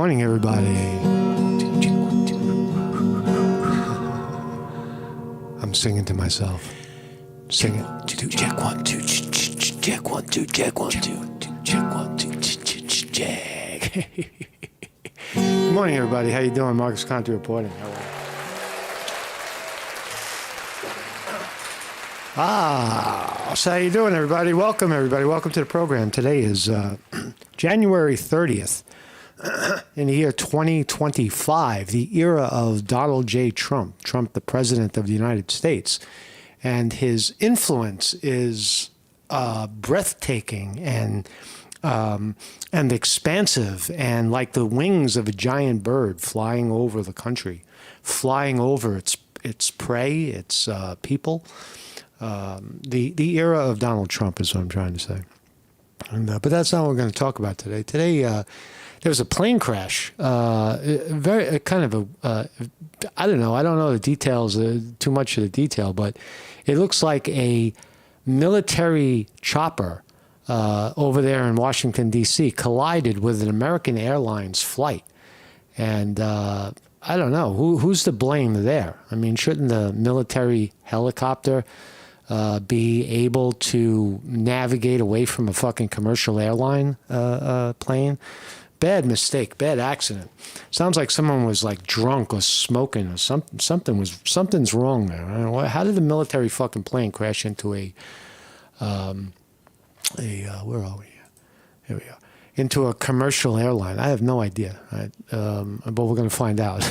morning, everybody. I'm singing to myself. Singing. Check one, two, check one, two, check one, two, check one, two, check. Good morning, everybody. How you doing? Marcus Conte reporting. How are you? So how you doing, everybody? Welcome, everybody. Welcome to the program. Today is January 30th in the year 2025, the era of Donald J. Trump, the president of the United States. And his influence is breathtaking and expansive, and like the wings of a giant bird flying over the country, flying over its prey, its people. The era of Donald Trump is what I'm trying to say. And, but that's not what we're going to talk about today. Today, there was a plane crash. Very kind of a, I don't know the details, too much of the detail, but it looks like a military chopper over there in Washington, D.C. collided with an American Airlines flight. And I don't know, who's to blame there? I mean, shouldn't the military helicopter be able to navigate away from a fucking commercial airline plane? Bad mistake, bad accident. Sounds like someone was like drunk or smoking or something's wrong there. I don't know, how did the military fucking plane crash into where are we? Here we go. Into a commercial airline? I have no idea, right? But we're going to find out.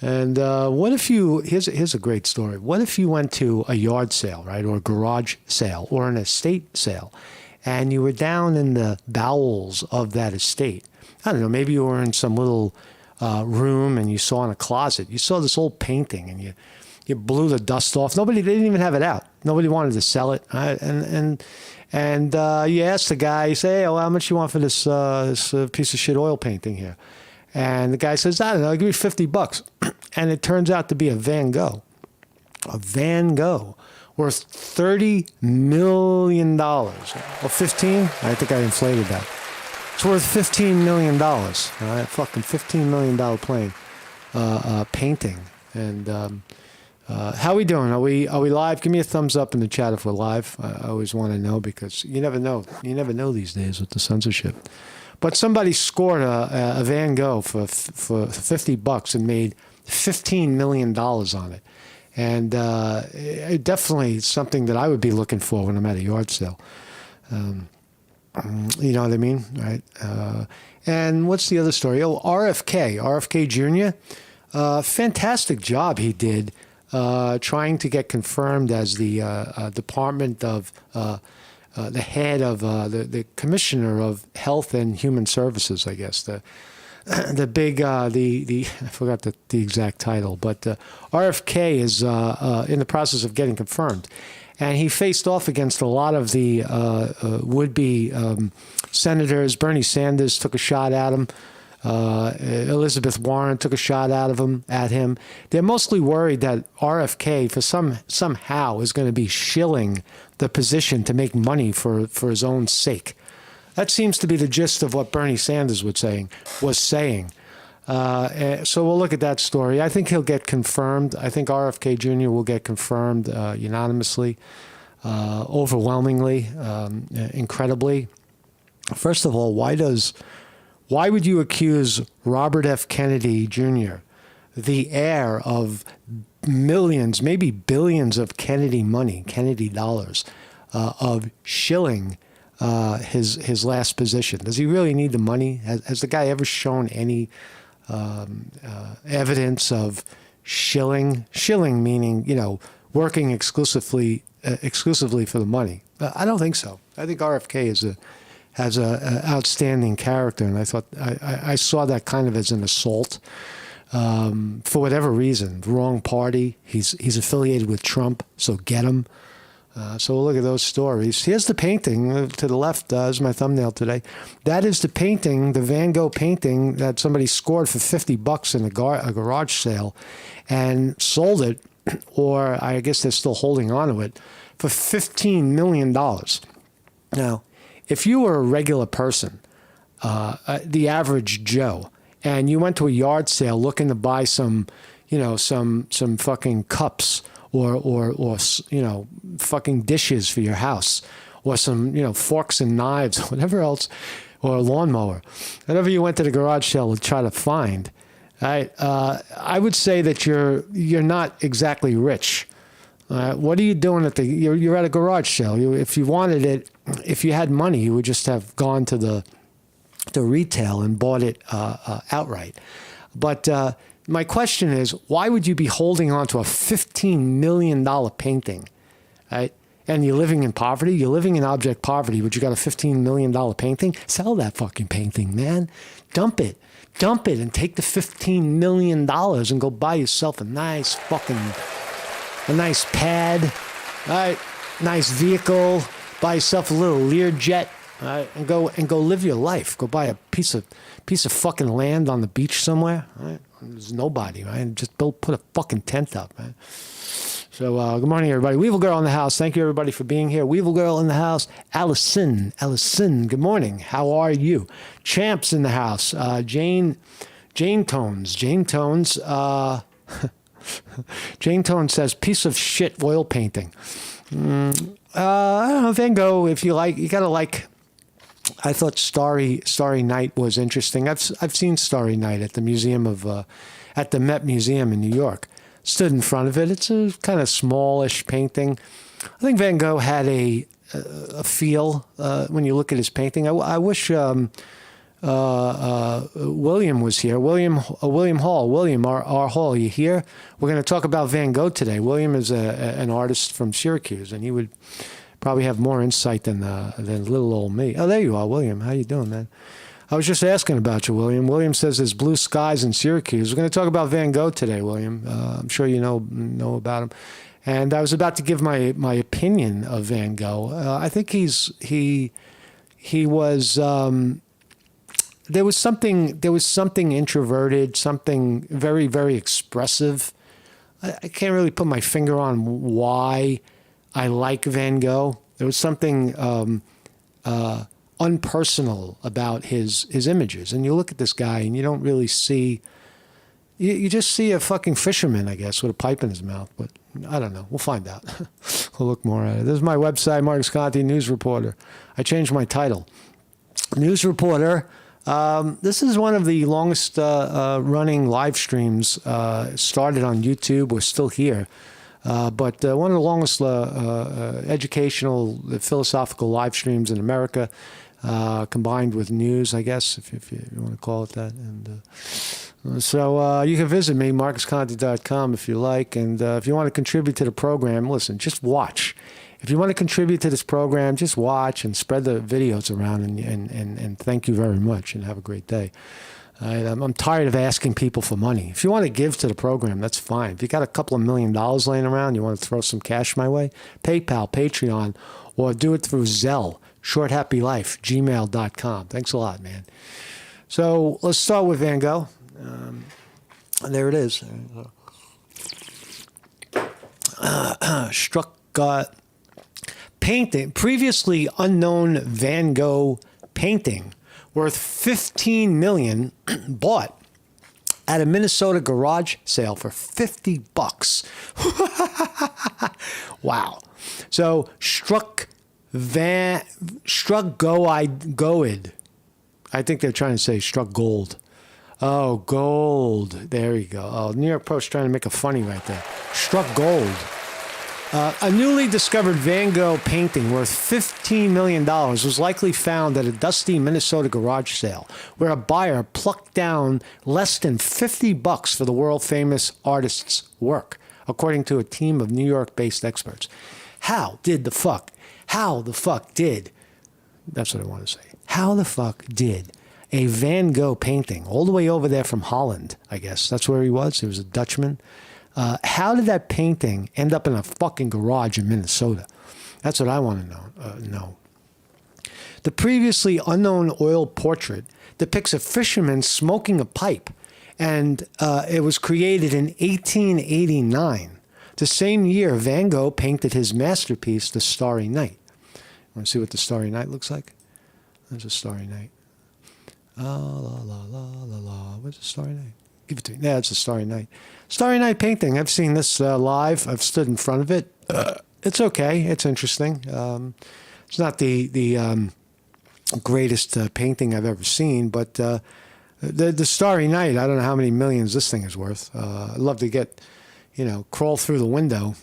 And what if here's a great story. What if you went to a yard sale, right, or a garage sale, or an estate sale, and you were down in the bowels of that estate? I don't know, maybe you were in some little room and you saw in a closet, you saw this old painting and you blew the dust off. They didn't even have it out. Nobody wanted to sell it. Right? And you asked the guy, you say, hey, well, how much you want for this piece of shit oil painting here? And the guy says, I don't know, give me $50. And it turns out to be a Van Gogh. A Van Gogh worth $30 million. Or 15? I think I inflated that. It's worth $15 million. All right, fucking $15 million plane painting. And how we doing? Are we live? Give me a thumbs up in the chat if we're live. I always want to know, because you never know. You never know these days with the censorship. But somebody scored a Van Gogh for $50 and made $15 million on it. And it definitely something that I would be looking for when I'm at a yard sale. You know what I mean? Right? And what's the other story? Oh, RFK Jr., fantastic job he did trying to get confirmed as the Department of... the head of the Commissioner of Health and Human Services, I guess, the big I forgot the exact title, but RFK is in the process of getting confirmed, and he faced off against a lot of the would-be senators. Bernie Sanders took a shot at him. Elizabeth Warren took a shot at him. They're mostly worried that RFK somehow is going to be shilling the position to make money for his own sake. That seems to be the gist of what Bernie Sanders was saying. So we'll look at that story. I think he'll get confirmed. I think RFK Jr. will get confirmed unanimously, overwhelmingly, incredibly. First of all, why would you accuse Robert F. Kennedy Jr., the heir of millions, maybe billions of Kennedy money, Kennedy dollars, of shilling his last position? Does he really need the money? Has the guy ever shown any evidence of shilling? Shilling meaning, working exclusively for the money. I don't think so. I think RFK has a outstanding character, and I thought I saw that kind of as an assault for whatever reason. Wrong party. He's affiliated with Trump, so get him. So we'll look at those stories. Here's the painting to the left is my thumbnail today. That is the painting, the Van Gogh painting that somebody scored for $50 in a garage sale and sold it, or I guess they're still holding on to it, for $15 million. Now, if you were a regular person, the average Joe, and you went to a yard sale looking to buy some, some fucking cups or fucking dishes for your house, or some, forks and knives, whatever else, or a lawnmower, whatever you went to the garage sale to try to find. Right? I would say that you're not exactly rich. What are you doing you're at a garage sale? If you wanted it, if you had money, you would just have gone to the retail and bought it outright. But my question is, why would you be holding on to a $15 million painting, right? And you're living in poverty? You're living in abject poverty, but you got a $15 million painting? Sell that fucking painting, man. Dump it and take the $15 million and go buy yourself a nice pad, all right, nice vehicle, buy yourself a little Learjet, all right, and go live your life. Go buy a piece of fucking land on the beach somewhere, all right? There's nobody, right? Just put a fucking tent up, man. So good morning, everybody. Weevil Girl in the house. Thank you, everybody, for being here. Weevil Girl in the house. Allison, good morning. How are you? Champs in the house. Jane Tones. Jane Tones says, piece of shit oil painting. I don't know, Van Gogh, if you like, you got to like. I thought Starry Night was interesting. I've seen Starry Night at the at the Met Museum in New York. Stood in front of it. It's a kind of smallish painting. I think Van Gogh had a feel when you look at his painting. I wish William was here. William Hall. William, our Hall, you here? We're going to talk about Van Gogh today. William is an artist from Syracuse, and he would probably have more insight than little old me. Oh, there you are, William. How you doing, man? I was just asking about you, William. William says there's blue skies in Syracuse. We're going to talk about Van Gogh today, William. I'm sure you know about him. And I was about to give my opinion of Van Gogh. I think he was there was something introverted, something very, very expressive. I can't really put my finger on why I like Van Gogh. There was something unpersonal about his images. And you look at this guy and you don't really see, you just see a fucking fisherman, I guess, with a pipe in his mouth. But I don't know. We'll find out. We'll look more at it. This is my website, Marcus Conte, News Reporter. I changed my title. News Reporter. This is one of the longest running live streams. Started on YouTube. We're still here. But one of the longest educational, philosophical live streams in America, combined with news, I guess, if you want to call it that. And so you can visit me, marcusconte.com, if you like. And if you want to contribute to the program, listen, just watch. If you want to contribute to this program, just watch and spread the videos around. And thank you very much, and have a great day. I'm tired of asking people for money. If you want to give to the program, that's fine. If you got a couple of $1 million laying around, you want to throw some cash my way, PayPal, Patreon, or do it through Zelle, shorthappylife, gmail.com. Thanks a lot, man. So let's start with Van Gogh. There it is. Struck painting, previously unknown Van Gogh painting worth $15 million, bought at a Minnesota garage sale for $50. Wow. So Struck Gold. I think they're trying to say struck gold. Oh, gold. There you go. Oh, New York Post trying to make a funny right there. Struck gold. A newly discovered Van Gogh painting worth $15 million was likely found at a dusty Minnesota garage sale, where a buyer plucked down less than $50 for the world-famous artist's work, according to a team of New York-based experts. How the fuck did, that's what I want to say, how the fuck did a Van Gogh painting, all the way over there from Holland, I guess, that's where he was a Dutchman, how did that painting end up in a fucking garage in Minnesota? That's what I want to know. The previously unknown oil portrait depicts a fisherman smoking a pipe, and it was created in 1889. The same year, Van Gogh painted his masterpiece, The Starry Night. Want to see what The Starry Night looks like? There's a Starry Night. La, la, la, la, la. What's a Starry Night? Give it to me. Yeah, it's a Starry Night. Starry Night painting. I've seen this live. I've stood in front of it. It's okay. It's interesting. It's not the greatest painting I've ever seen, but the Starry Night, I don't know how many millions this thing is worth. I'd love to get, crawl through the window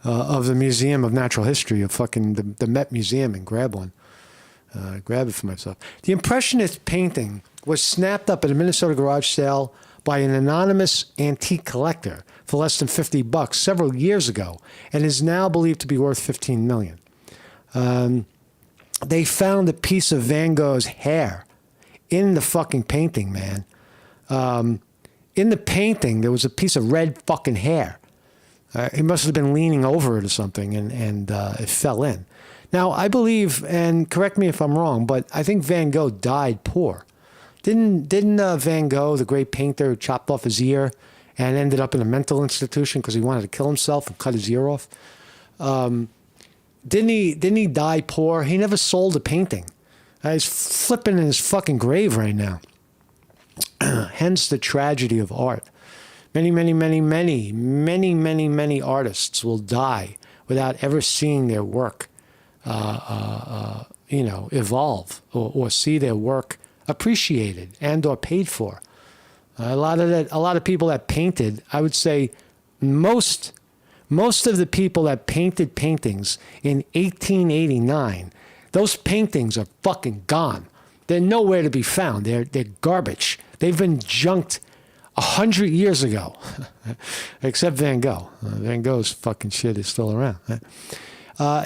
of the Museum of Natural History of fucking the Met Museum and grab one. Grab it for myself. The Impressionist painting was snapped up at a Minnesota garage sale by an anonymous antique collector for less than $50 several years ago, and is now believed to be worth $15 million. They found a piece of Van Gogh's hair in the fucking painting, man. In the painting, there was a piece of red fucking hair. He must have been leaning over it or something, and it fell in. Now, I believe, and correct me if I'm wrong, but I think Van Gogh died poor. Didn't Van Gogh, the great painter, chopped off his ear and ended up in a mental institution because he wanted to kill himself and cut his ear off? Didn't he die poor? He never sold a painting. He's flipping in his fucking grave right now. Hence the tragedy of art. Many artists will die without ever seeing their work, evolve or see their work appreciated and or paid for. A lot of people that painted, I would say, most of the people that painted paintings in 1889, those paintings are fucking gone. They're nowhere to be found. They're garbage. They've been junked 100 years ago, except Van Gogh. Van Gogh's fucking shit is still around.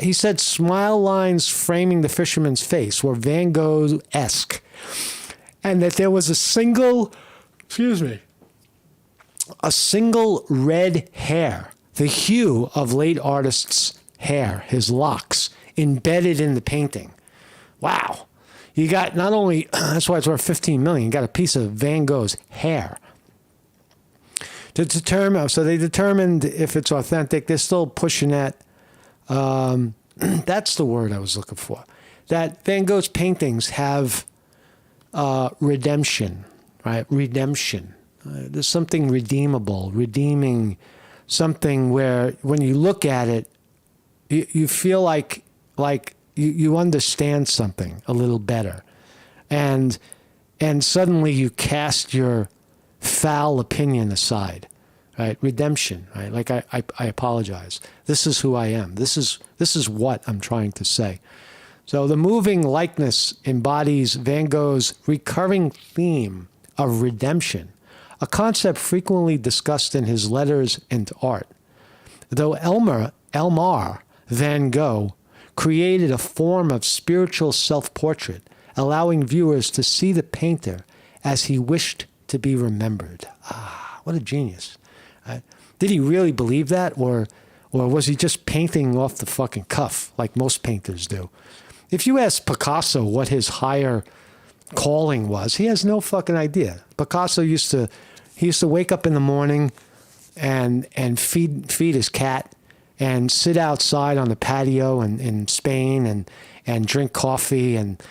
He said smile lines framing the fisherman's face were Van Gogh-esque, and that there was a single red hair, the hue of late artist's hair, his locks, embedded in the painting. Wow. You got not only, that's why it's worth $15 million, you got a piece of Van Gogh's hair. So they determined if it's authentic. They're still pushing that. That's the word I was looking for. That Van Gogh's paintings have redemption, right? Redemption. There's something redeemable, redeeming something where when you look at it, you feel like you understand something a little better. And suddenly you cast your foul opinion aside, right? Redemption, right? Like I apologize. This is who I am. This is what I'm trying to say. So the moving likeness embodies Van Gogh's recurring theme of redemption, a concept frequently discussed in his letters and art. Though Elmar Van Gogh created a form of spiritual self-portrait, allowing viewers to see the painter as he wished to be remembered. Ah, what a genius. Did he really believe that, or was he just painting off the fucking cuff like most painters do? If you ask Picasso what his higher calling was, he has no fucking idea. Picasso used to wake up in the morning and feed his cat and sit outside on the patio in Spain and drink coffee and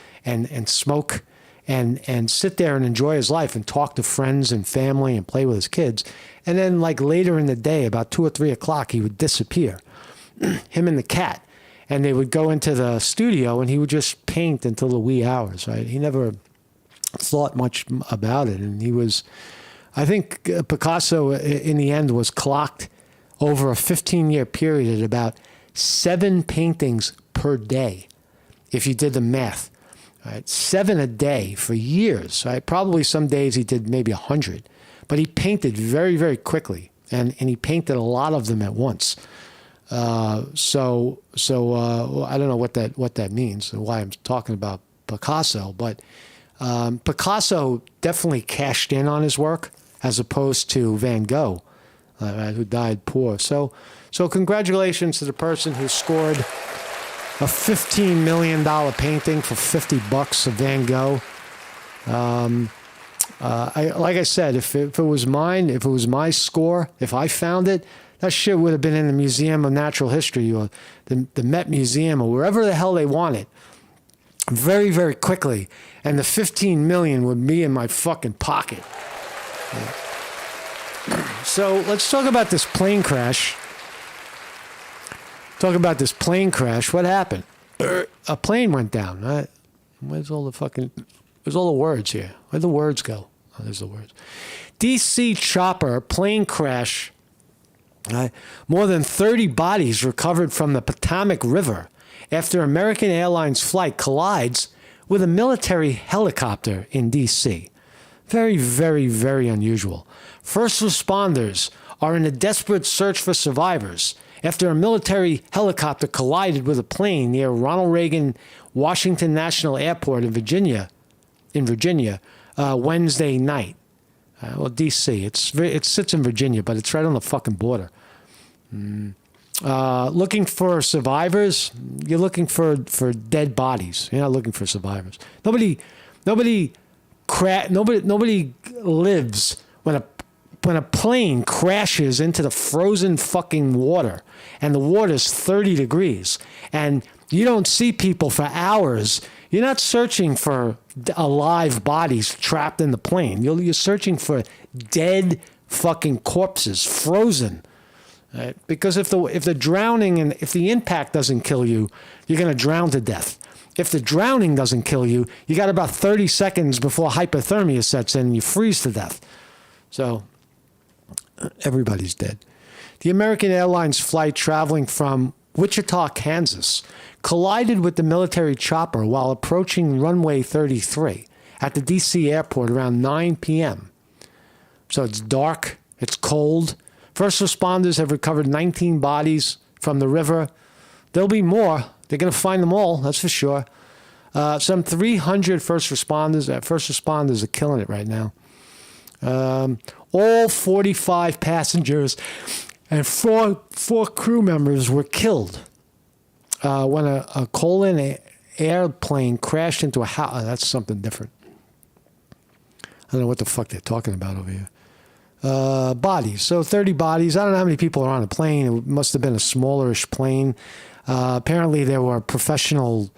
smoke and sit there and enjoy his life and talk to friends and family and play with his kids. And then like later in the day, about 2 or 3 o'clock, he would disappear, him and the cat. And they would go into the studio and he would just paint until the wee hours, right? He never thought much about it. And I think Picasso in the end was clocked over a 15-year period at about 7 paintings per day, if you did the math. Right? 7 a day for years. Right? Probably some days he did maybe 100, but he painted very, very quickly, and he painted a lot of them at once. So I don't know what that means and why I'm talking about Picasso, but Picasso definitely cashed in on his work as opposed to Van Gogh, who died poor. So congratulations to the person who scored a $15 million painting for $50 of Van Gogh. Like I said, if it was mine, if it was my score, if I found it, that shit would have been in the Museum of Natural History or the Met Museum or wherever the hell they want it. very, very quickly, and the 15 million would be in my fucking pocket. So let's talk about this plane crash. What happened? A plane went down. Right? Where's all the words here? Where'd the words go? Oh, there's the words. DC chopper plane crash. More than 30 bodies recovered from the Potomac River after American Airlines flight collides with a military helicopter in D.C. Very, very, very unusual. First responders are in a desperate search for survivors after a military helicopter collided with a plane near Ronald Reagan Washington National Airport in Virginia, Wednesday night. D.C. It sits in Virginia, but it's right on the fucking border. Looking for survivors. You're looking for dead bodies. You're not looking for survivors. Nobody lives when a plane crashes into the frozen fucking water and the water's 30 degrees and you don't see people for hours. You're not searching for alive bodies trapped in the plane. You're searching for dead fucking corpses, frozen. Right? Because if the drowning and if the impact doesn't kill you, you're going to drown to death. If the drowning doesn't kill you, you got about 30 seconds before hypothermia sets in and you freeze to death. So everybody's dead. The American Airlines flight traveling from Wichita, Kansas, collided with the military chopper while approaching runway 33 at the D.C. airport around 9 p.m. So it's dark, it's cold. First responders have recovered 19 bodies from the river. There'll be more. They're going to find them all, that's for sure. Some 300 first responders are killing it right now. All 45 passengers and four crew members were killed when a Colin airplane crashed into a house. That's something different. I don't know what the fuck they're talking about over here. Bodies. So 30 bodies. I don't know how many people are on a plane. It must have been a smallerish plane. Apparently there were professional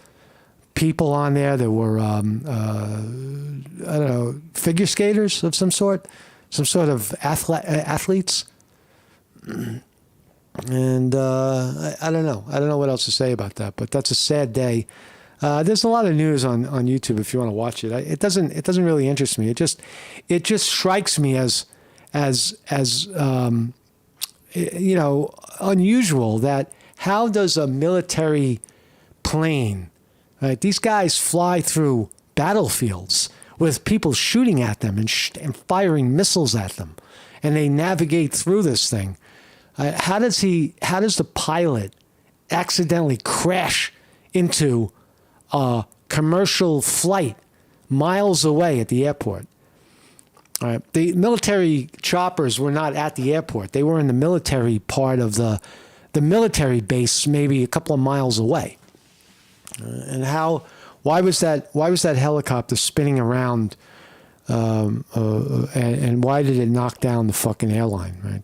people on there. There were, I don't know, figure skaters of some sort of athletes. And I don't know. I don't know what else to say about that, but that's a sad day. There's a lot of news on YouTube if you want to watch it. It doesn't really interest me. It just strikes me as you know, unusual that how does a military plane, right? These guys fly through battlefields with people shooting at them and firing missiles at them, and they navigate through this thing. How does the pilot accidentally crash into a commercial flight miles away at the airport? All right. The military choppers were not at the airport. They were in the military part of the military base, maybe a couple of miles away. And why was that helicopter spinning around? And why did it knock down the fucking airline? Right.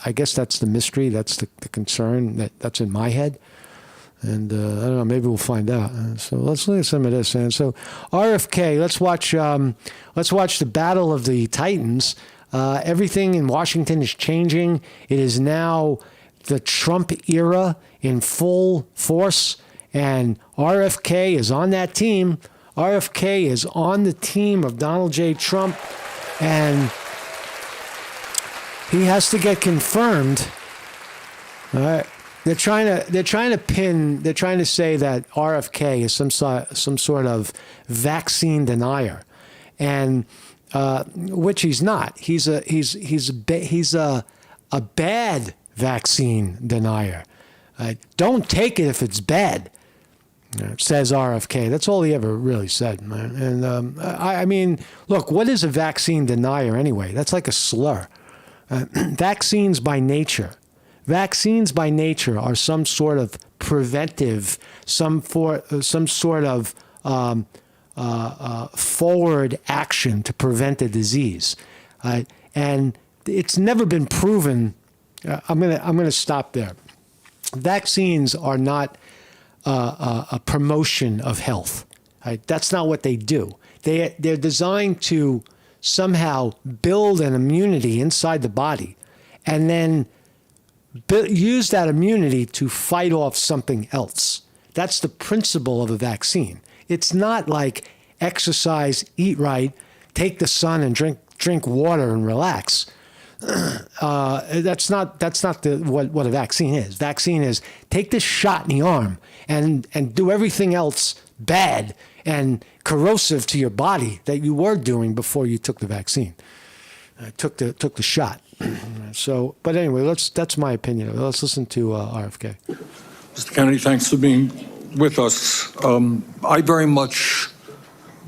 I guess that's the mystery. That's the concern that's in my head. And I don't know. Maybe we'll find out. So let's look at some of this. And so RFK. Let's watch the Battle of the Titans. Everything in Washington is changing. It is now the Trump era in full force, and RFK is on that team. RFK is on the team of Donald J. Trump, and he has to get confirmed. All right. They're trying to say that RFK is some sort of vaccine denier, and which he's not. He's a bad vaccine denier. Don't take it if it's bad, says RFK. That's all he ever really said. And I mean, look, what is a vaccine denier anyway? That's like a slur. Vaccines by nature are some sort of preventive, some sort of forward action to prevent a disease, and it's never been proven. I'm gonna stop there. Vaccines are not a promotion of health. Right? That's not what they do. They're designed to somehow build an immunity inside the body and then use that immunity to fight off something else. That's the principle of a vaccine. It's not like exercise, eat right, take the sun and drink water and relax. That's not what a vaccine is. Vaccine is take this shot in the arm and do everything else bad and corrosive to your body that you were doing before you took the vaccine. Took the shot. So, but anyway, that's my opinion. Let's listen to RFK. Mr. Kennedy, thanks for being with us. I very much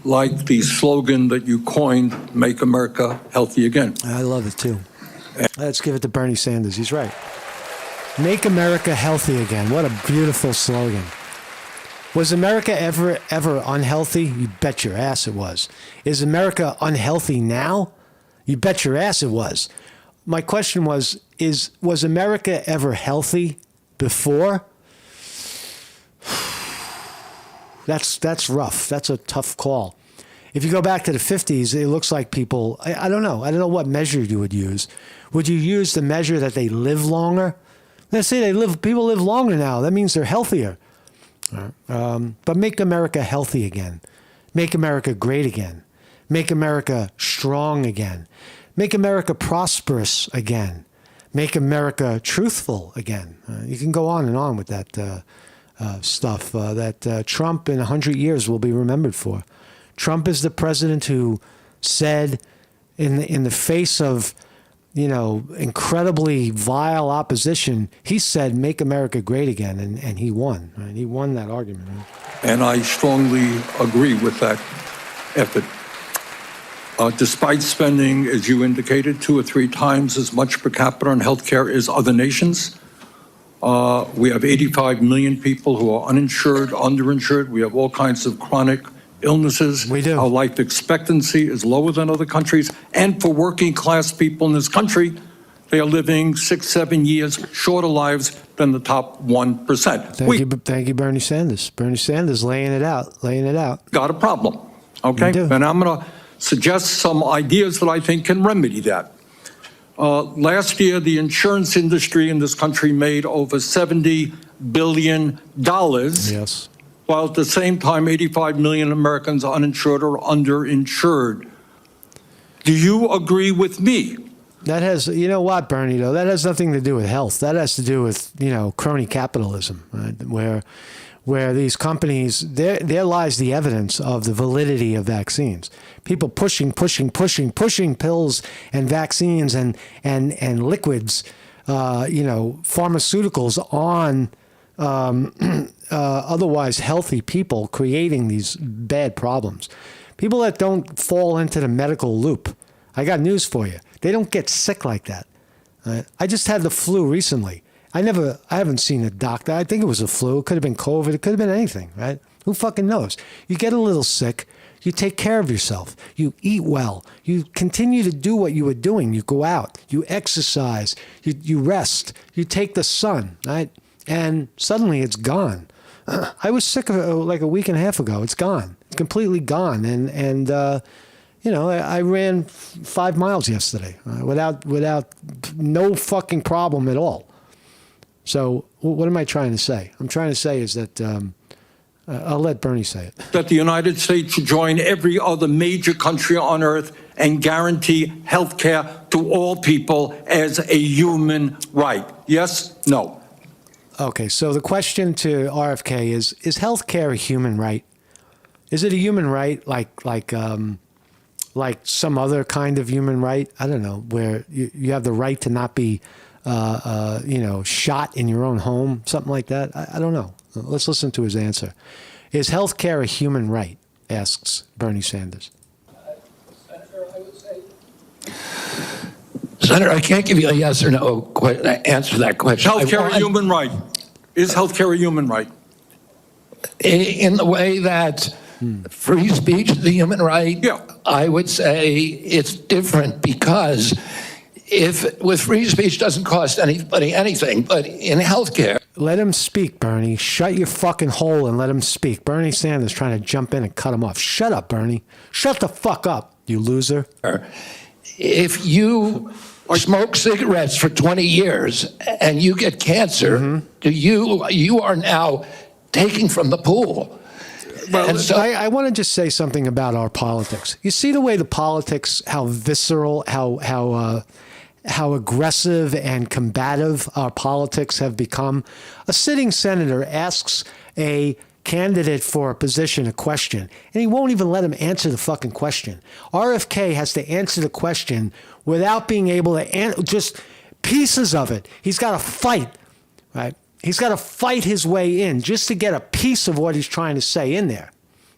like the slogan that you coined, "Make America Healthy Again." I love it too. Let's give it to Bernie Sanders. He's right. Make America healthy again. What a beautiful slogan. Was America ever unhealthy? You bet your ass it was. Is America unhealthy now? You bet your ass it was. My question was America ever healthy before? That's rough. That's a tough call. If you go back to the 50s, it looks like people, I don't know. I don't know what measure you would use. Would you use the measure that they live longer? Let's say people live longer now. That means they're healthier. But make America healthy again. Make America great again. Make America strong again. Make America prosperous again. Make America truthful again. You can go on and on with that stuff that Trump in 100 years will be remembered for. Trump is the president who said in the face of, incredibly vile opposition, he said, make America great again, and he won. Right? He won that argument. Right? And I strongly agree with that effort. Despite spending, as you indicated, 2 or 3 times as much per capita on healthcare as other nations, we have 85 million people who are uninsured, underinsured. We have all kinds of chronic illnesses. We do. Our life expectancy is lower than other countries. And for working class people in this country, they are living 6-7 years shorter lives than the top 1%. Thank you, Bernie Sanders. Bernie Sanders laying it out. Got a problem, okay? And I'm going to suggest some ideas that I think can remedy that. Last year, the insurance industry in this country made over $70 billion. Yes. While at the same time, 85 million Americans are uninsured or underinsured. Do you agree with me? That has, you know what, Bernie, though, that has nothing to do with health. That has to do with, crony capitalism, right? Where these companies, there lies the evidence of the validity of vaccines. People pushing pills and vaccines and liquids, pharmaceuticals on otherwise healthy people, creating these bad problems. People that don't fall into the medical loop, I got news for you. They don't get sick like that. I just had the flu recently. I haven't seen a doctor. I think it was a flu. It could have been COVID. It could have been anything, right? Who fucking knows? You get a little sick. You take care of yourself. You eat well. You continue to do what you were doing. You go out. You exercise. You rest. You take the sun, right? And suddenly it's gone. I was sick of it like a week and a half ago. It's gone. It's completely gone. And I ran 5 miles yesterday without no fucking problem at all. So what am I trying to say? I'm trying to say is that I'll let Bernie say it. That the United States should join every other major country on earth and guarantee health care to all people as a human right. Yes? No? Okay, so the question to RFK is health care a human right? Is it a human right like some other kind of human right? I don't know, where you have the right to not be shot in your own home, something like that. I don't know. Let's listen to his answer. Is health care a human right? Asks Bernie Sanders. Senator, I would say. Senator, I can't give you a yes or no answer to that question. Health care a human right? Is health care a human right? In the way that free speech is a human right, yeah. I would say it's different because with free speech doesn't cost anybody anything, but in healthcare. Let him speak, Bernie. Shut your fucking hole and let him speak. Bernie Sanders trying to jump in and cut him off. Shut up, Bernie. Shut the fuck up, you loser. If you smoke cigarettes for 20 years and you get cancer, you are now taking from the pool. Well, and so, I want to just say something about our politics. You see the way the politics, how visceral, how aggressive and combative our politics have become. A sitting senator asks a candidate for a position a question, and he won't even let him answer the fucking question. RFK has to answer the question without being able to just pieces of it. He's got to fight, right? He's got to fight his way in just to get a piece of what he's trying to say in there.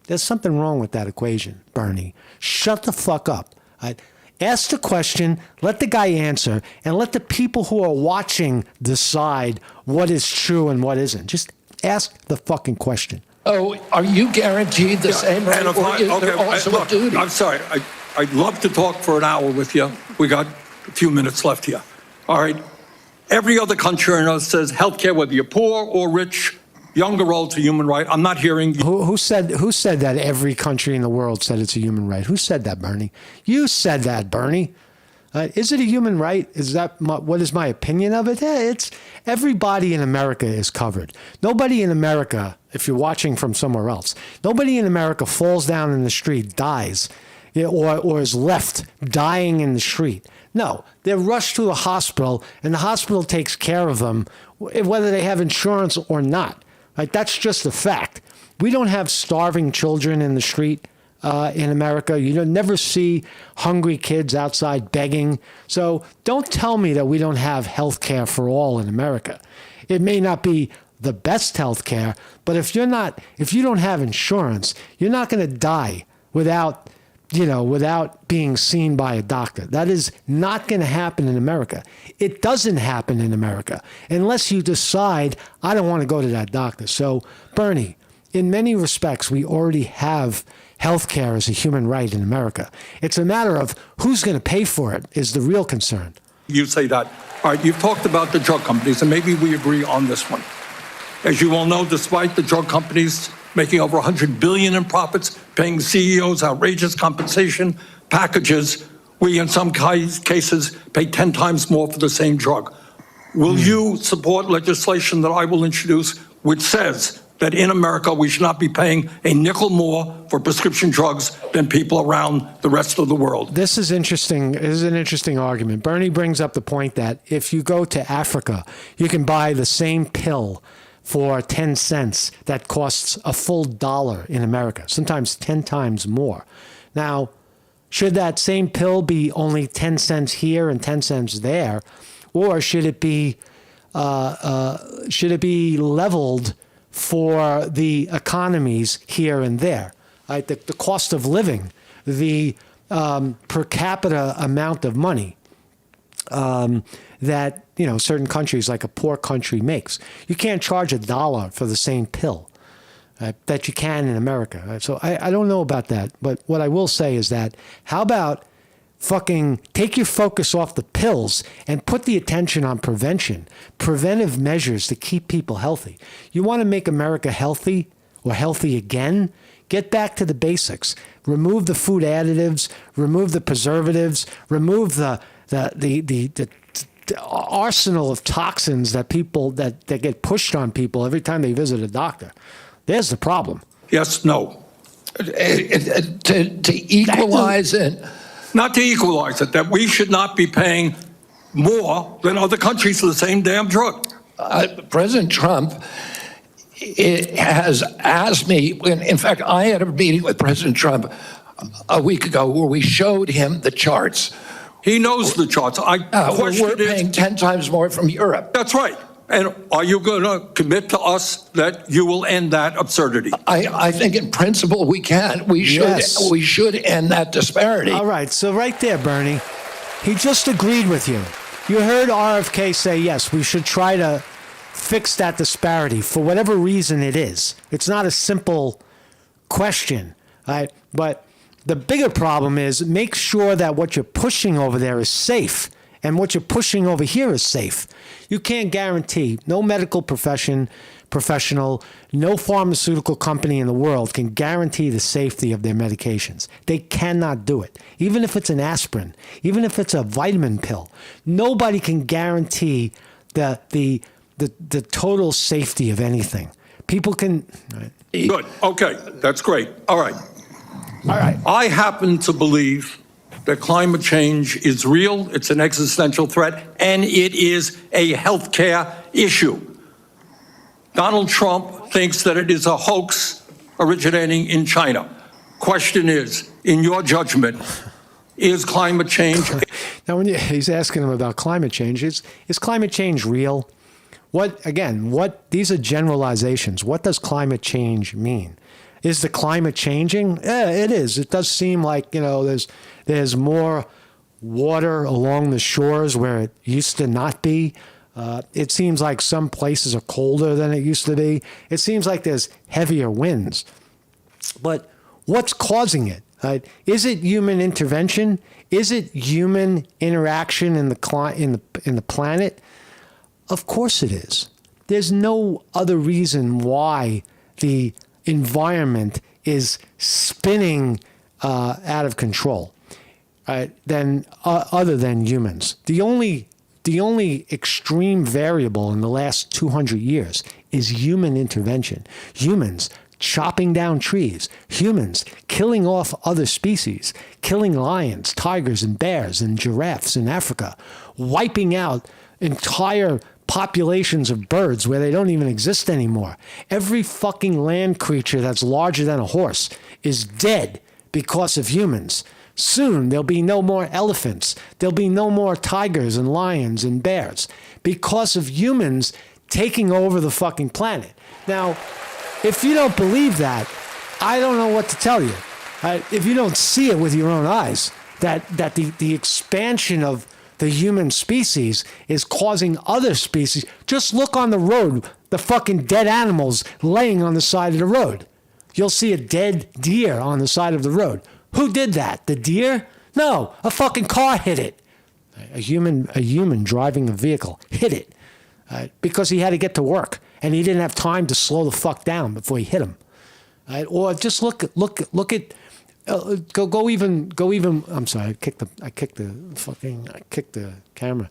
There's something wrong with that equation, Bernie. Shut the fuck up. Right? Ask the question, let the guy answer, and let the people who are watching decide what is true and what isn't. Just ask the fucking question. Oh, are you guaranteed the same right? Or is there also a duty? I'm sorry. I'd love to talk for an hour with you. We got a few minutes left here. All right. Every other country on earth says healthcare, whether you're poor or rich, young or old, it's a human right. I'm not hearing you. Who said that every country in the world said it's a human right? Who said that, Bernie? You said that, Bernie. Is it a human right? Is that what is my opinion of it? It's everybody in America is covered. Nobody in America, if you're watching from somewhere else, nobody in America falls down in the street, dies, or is left dying in the street. No, they're rushed to a hospital, and the hospital takes care of them, whether they have insurance or not. Right? That's just a fact. We don't have starving children in the street in America. You don't never see hungry kids outside begging. So don't tell me that we don't have health care for all in America. It may not be the best health care, but if you don't have insurance, you're not going to die without being seen by a doctor. That is not going to happen in America. It doesn't happen in America unless you decide, I don't want to go to that doctor. So, Bernie, in many respects, we already have health care as a human right in America. It's a matter of who's going to pay for it is the real concern. You say that. All right, you've talked about the drug companies, and maybe we agree on this one. As you all know, despite the drug companies making over $100 billion in profits, paying CEOs outrageous compensation packages, we in some cases pay 10 times more for the same drug. Will you support legislation that I will introduce which says that in America we should not be paying a nickel more for prescription drugs than people around the rest of the world? This is interesting. This is an interesting argument. Bernie brings up the point that if you go to Africa, you can buy the same pill for 10 cents that costs a full $1 in America, sometimes 10 times more. Now, should that same pill be only 10 cents here and 10 cents there, or should it be leveled for the economies here and there? Right? The cost of living, the per capita amount of money that certain countries, like a poor country, makes. You can't charge $1 for the same pill that you can in America. Right? So I don't know about that, but what I will say is that how about fucking take your focus off the pills and put the attention on preventive measures to keep people healthy. You want to make America healthy or healthy again? Get back to the basics. Remove the food additives, remove the preservatives, remove the arsenal of toxins that get pushed on people every time they visit a doctor. There's the problem. Yes, no. To equalize it. Not to equalize it, that we should not be paying more than other countries for the same damn drug. President Trump has asked me, in fact, I had a meeting with President Trump a week ago where we showed him the charts. He knows the charts. We're paying 10 times more from Europe. That's right. And are you going to commit to us that you will end that absurdity? I think in principle we can. We should end that disparity. All right. So right there, Bernie, he just agreed with you. You heard RFK say, yes, we should try to fix that disparity for whatever reason it is. It's not a simple question, right? But the bigger problem is make sure that what you're pushing over there is safe And what you're pushing over here is safe. You can't guarantee, no medical professional, no pharmaceutical company in the world can guarantee the safety of their medications. They cannot do it. Even if it's an aspirin, even if it's a vitamin pill, nobody can guarantee the total safety of anything. People can... Right. Good. Okay. That's great. All right. All right. I happen to believe that climate change is real, it's an existential threat, and it is a healthcare issue. Donald Trump thinks that it is a hoax originating in China. Question is, in your judgment, is climate change... Now, when he's asking him about climate change, is climate change real? These are generalizations. What does climate change mean? Is the climate changing? Yeah, it is. It does seem like, there's more water along the shores where it used to not be. It seems like some places are colder than it used to be. It seems like there's heavier winds. But what's causing it? Is it human intervention? Is it human interaction in the planet? Of course it is. There's no other reason why the environment is spinning out of control other than humans. The only extreme variable in the last 200 years is human intervention. Humans chopping down trees, humans killing off other species, killing lions, tigers, and bears, and giraffes in Africa, wiping out entire populations of birds where they don't even exist anymore. Every fucking land creature that's larger than a horse is dead because of humans. Soon there'll be no more elephants. There'll be no more tigers and lions and bears because of humans taking over the fucking planet. Now, if you don't believe that, I don't know what to tell you. If you don't see it with your own eyes, that the expansion of the human species is causing other species. Just look on the road, the fucking dead animals laying on the side of the road. You'll see a dead deer on the side of the road. Who did that? The deer? No, a fucking car hit it. A human driving a vehicle hit it because he had to get to work and he didn't have time to slow the fuck down before he hit him. Or just look at. Go even. I'm sorry. I kicked the camera.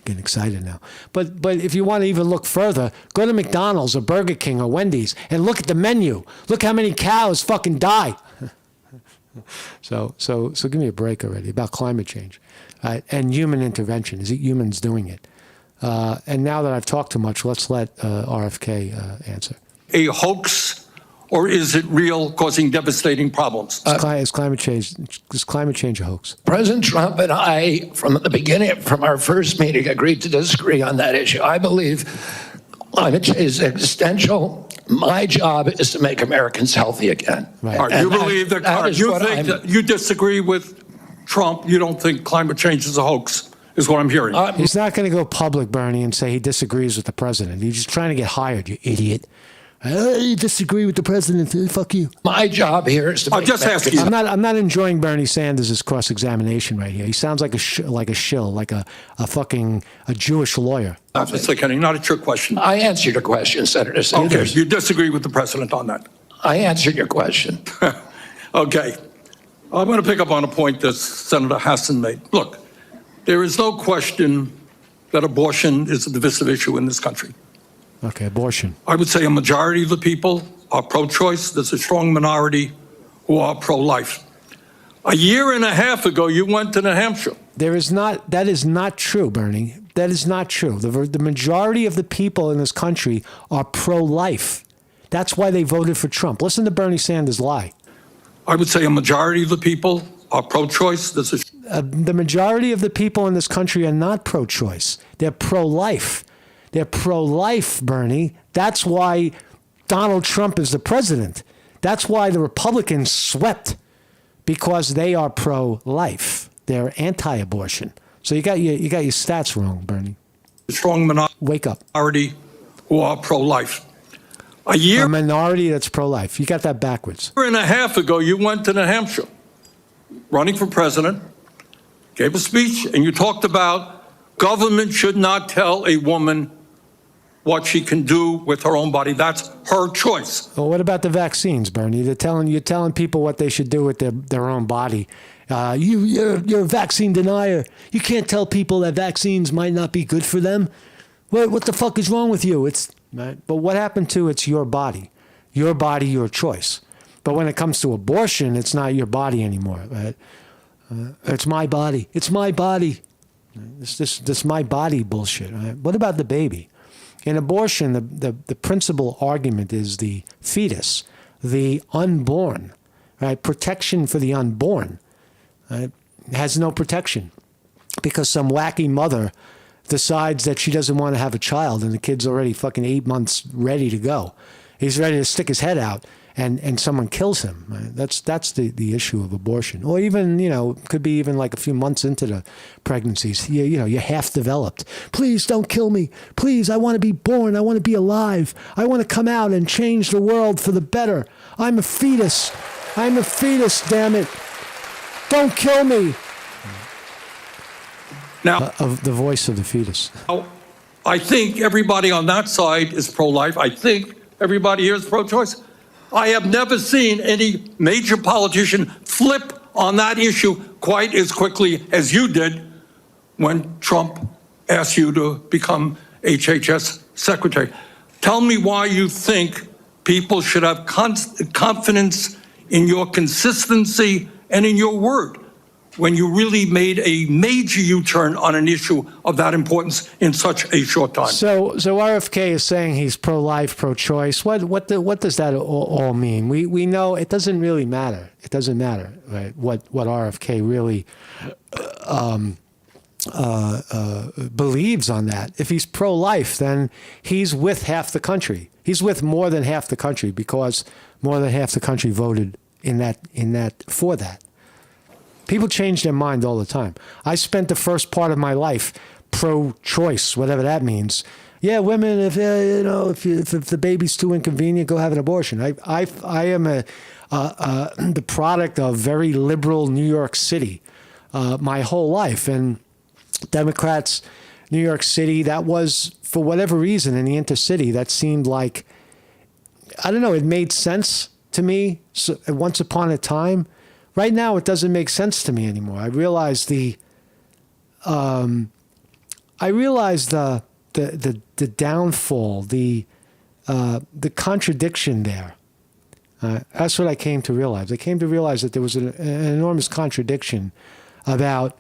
Getting excited now. But if you want to even look further, go to McDonald's or Burger King or Wendy's and look at the menu. Look how many cows fucking die. So give me a break already about climate change and human intervention. Is it humans doing it? And now that I've talked too much, let's let RFK answer. A hoax? Or is it real, causing devastating problems? Is climate change a hoax? President Trump and I, from the beginning, from our first meeting, agreed to disagree on that issue. I believe climate change is existential. My job is to make Americans healthy again. Right. You disagree with Trump. You don't think climate change is a hoax, is what I'm hearing. He's not going to go public, Bernie, and say he disagrees with the president. He's just trying to get hired, you idiot. You disagree with the president. Fuck you. My job here is to. I'll just ask you. I'm not enjoying Bernie Sanders' cross-examination right here. He sounds like a shill, like a Jewish lawyer. Mr. Kenny, not a trick question. I answered your question, Senator Sanders. Okay, you disagree with the president on that. I answered your question. Okay, I'm going to pick up on a point that Senator Hassan made. Look, there is no question that abortion is a divisive issue in this country. Okay, abortion. I would say a majority of the people are pro-choice. There's a strong minority who are pro-life. A year and a half ago, you went to New Hampshire. That is not true, Bernie. That is not true. The majority of the people in this country are pro-life. That's why they voted for Trump. Listen to Bernie Sanders lie. I would say a majority of the people are pro-choice. The majority of the people in this country are not pro-choice. They're pro-life. They're pro-life, Bernie. That's why Donald Trump is the president. That's why the Republicans swept, because they are pro-life. They're anti-abortion. So you got your stats wrong, Bernie. Strong minority. Wake up. Minority who are pro-life. A minority that's pro-life. You got that backwards. A year and a half ago, you went to New Hampshire, running for president, gave a speech, and you talked about government should not tell a woman what she can do with her own body. That's her choice. Well, what about the vaccines, Bernie? You're telling people what they should do with their own body. You're a vaccine denier. You can't tell people that vaccines might not be good for them. What the fuck is wrong with you? Right? But what happened to it's your body, your choice. But when it comes to abortion, it's not your body anymore. Right? It's my body. It's my body. This my body bullshit. Right? What about the baby? In abortion, the principal argument is the fetus, the unborn, right? Protection for the unborn, right? Has no protection because some wacky mother decides that she doesn't want to have a child and the kid's already fucking 8 months ready to go. He's ready to stick his head out and someone kills him. Right? That's the issue of abortion. Or even, could be even like a few months into the pregnancies. You're half developed. Please don't kill me. Please, I want to be born. I want to be alive. I want to come out and change the world for the better. I'm a fetus. I'm a fetus, damn it. Don't kill me. Now, of the voice of the fetus. I think everybody on that side is pro-life. I think everybody here is pro-choice. I have never seen any major politician flip on that issue quite as quickly as you did when Trump asked you to become HHS secretary. Tell me why you think people should have confidence in your consistency and in your word when you really made a major U-turn on an issue of that importance in such a short time. So RFK is saying he's pro-life, pro-choice. What does that all mean? We know it doesn't really matter. It doesn't matter, right? What RFK really believes on that. If he's pro-life, then he's with half the country. He's with more than half the country because more than half the country voted in that for that. People change their mind all the time. I spent the first part of my life pro-choice, whatever that means. Yeah, women, if the baby's too inconvenient, go have an abortion. I am the product of very liberal New York City my whole life, and Democrats, New York City, that was, for whatever reason, in the intercity, that seemed like, I don't know, it made sense to me once upon a time. Right now, it doesn't make sense to me anymore. I realize the downfall, the contradiction there. That's what I came to realize. I came to realize that there was an enormous contradiction about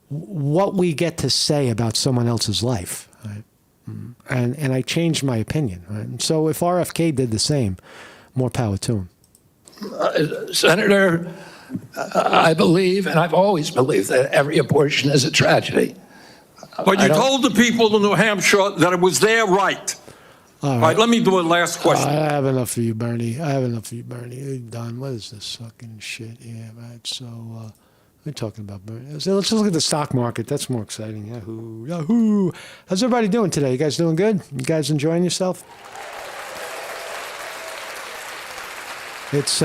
what we get to say about someone else's life. Right? And I changed my opinion. Right? And so if RFK did the same, more power to him. Senator, I believe, and I've always believed, that every abortion is a tragedy. But you told the people in New Hampshire that it was their right. All right, let me do a last question. I have enough for you, Bernie. You're done. What is this fucking shit? Yeah, right. So, we're talking about Bernie. So let's just look at the stock market. That's more exciting. Yahoo. Yahoo. How's everybody doing today? You guys doing good? You guys enjoying yourself? It's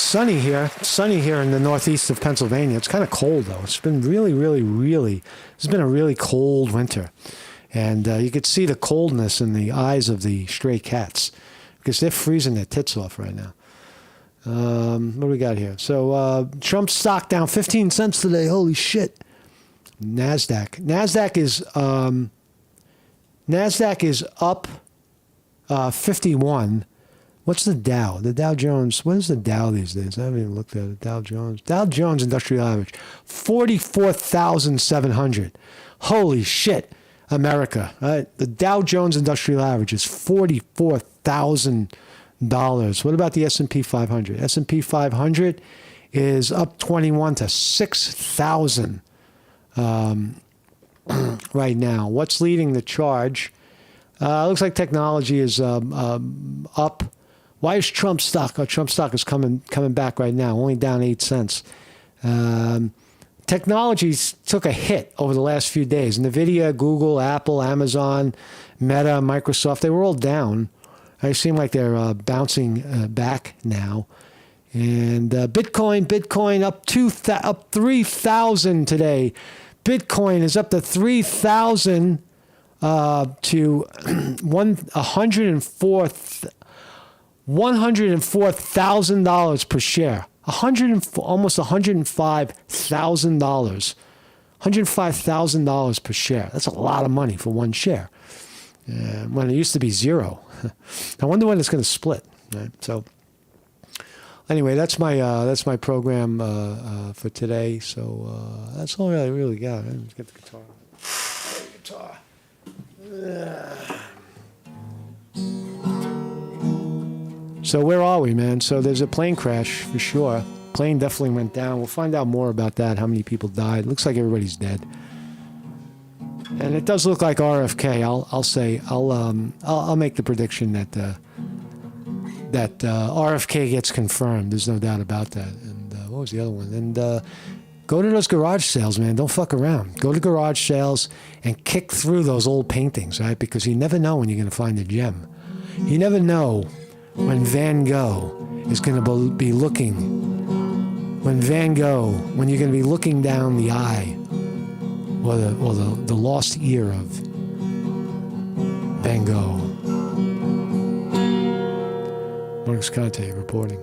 sunny here. It's sunny here in the northeast of Pennsylvania. It's kind of cold, though. It's been it's been a really cold winter. And you could see the coldness in the eyes of the stray cats because they're freezing their tits off right now. What do we got here? So Trump's stock down 15 cents today. Holy shit. NASDAQ is up 51. What's the Dow? The Dow Jones. What is the Dow these days? I haven't even looked at it. Dow Jones Industrial Average. 44,700. Holy shit, America. Right? The Dow Jones Industrial Average is $44,000. What about the S&P 500? S&P 500 is up 21 to 6,000 right now. What's leading the charge? Looks like technology is up. Why is Trump stock? Oh, Trump stock is coming back right now, only down 8 cents. Technologies took a hit over the last few days. NVIDIA, Google, Apple, Amazon, Meta, Microsoft, they were all down. They seem like they're bouncing back now. And Bitcoin up 3,000 today. Bitcoin is up to 3,000 to $104,000 per share. Almost $105,000. $105,000 per share. That's a lot of money for one share. When it used to be zero. I wonder when it's going to split. Right? So anyway, that's my program for today. So that's all I really got. Let's get the guitar. So where are we, man? So there's a plane crash for sure. Plane definitely went down. We'll find out more about that. How many people died? Looks like everybody's dead. And it does look like RFK. I'll make the prediction that RFK gets confirmed. There's no doubt about that. And what was the other one? And go to those garage sales, man. Don't fuck around. Go to garage sales and kick through those old paintings, right? Because you never know when you're going to find a gem. You never know when Van Gogh is going to be looking. When you're going to be looking down the eye, or the lost ear of Van Gogh. Marcus Conte reporting.